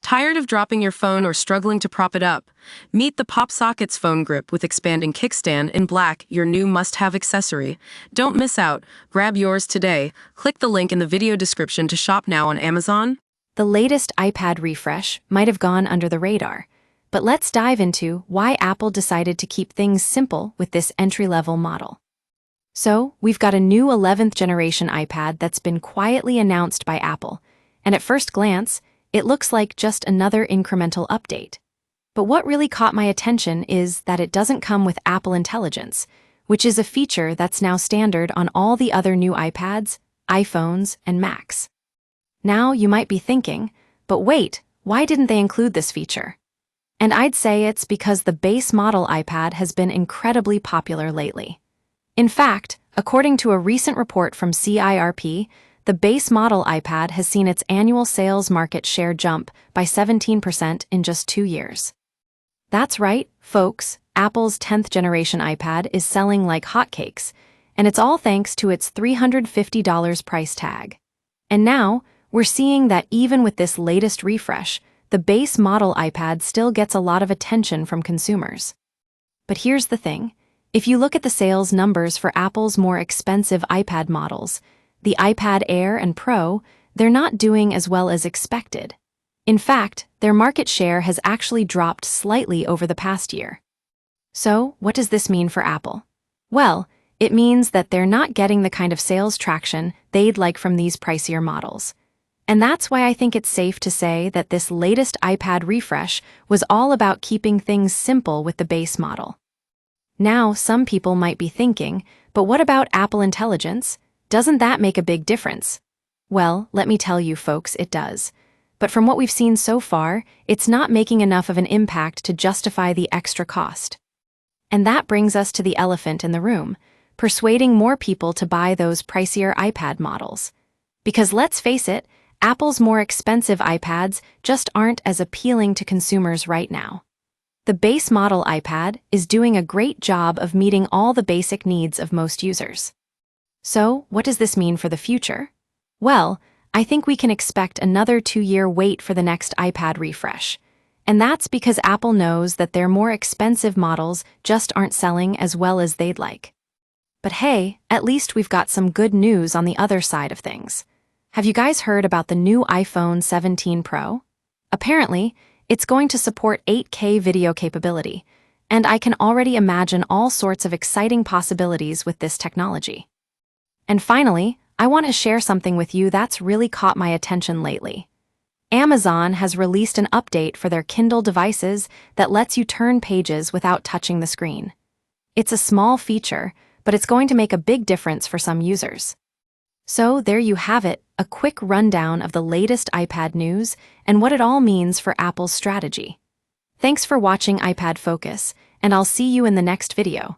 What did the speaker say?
Tired of dropping your phone or struggling to prop it up? Meet the Pop Sockets phone grip with expanding kickstand in black, your new must-have accessory. Don't miss out. Grab yours today. Click the link in the video description to shop now on Amazon. The latest iPad refresh might have gone under the radar, but let's dive into why Apple decided to keep things simple with this entry-level model. So, we've got a new 11th generation iPad that's been quietly announced by Apple, and at first glance, it looks like just another incremental update. But what really caught my attention is that it doesn't come with Apple Intelligence, which is a feature that's now standard on all the other new iPads, iPhones, and Macs. Now you might be thinking, but wait, why didn't they include this feature? And I'd say it's because the base model iPad has been incredibly popular lately. In fact, according to a recent report from CIRP, the base model iPad has seen its annual sales market share jump by 17% in just 2 years. That's right, folks, Apple's 10th generation iPad is selling like hotcakes, and it's all thanks to its $350 price tag. And now, we're seeing that even with this latest refresh, the base model iPad still gets a lot of attention from consumers. But here's the thing. If you look at the sales numbers for Apple's more expensive iPad models, the iPad Air and Pro, they're not doing as well as expected. In fact, their market share has actually dropped slightly over the past year. So, what does this mean for Apple? Well, it means that they're not getting the kind of sales traction they'd like from these pricier models. And that's why I think it's safe to say that this latest iPad refresh was all about keeping things simple with the base model. Now, some people might be thinking, but what about Apple Intelligence? Doesn't that make a big difference? Well, let me tell you folks, it does. But from what we've seen so far, it's not making enough of an impact to justify the extra cost. And that brings us to the elephant in the room, persuading more people to buy those pricier iPad models. Because let's face it, Apple's more expensive iPads just aren't as appealing to consumers right now. The base model iPad is doing a great job of meeting all the basic needs of most users. So, what does this mean for the future? Well, I think we can expect another 2-year wait for the next iPad refresh. And that's because Apple knows that their more expensive models just aren't selling as well as they'd like. But hey, at least we've got some good news on the other side of things. Have you guys heard about the new iPhone 17 Pro? Apparently, it's going to support 8K video capability, and I can already imagine all sorts of exciting possibilities with this technology. And finally, I want to share something with you that's really caught my attention lately. Amazon has released an update for their Kindle devices that lets you turn pages without touching the screen. It's a small feature, but it's going to make a big difference for some users. So there you have it, a quick rundown of the latest iPad news and what it all means for Apple's strategy. Thanks for watching iPad Focus, and I'll see you in the next video.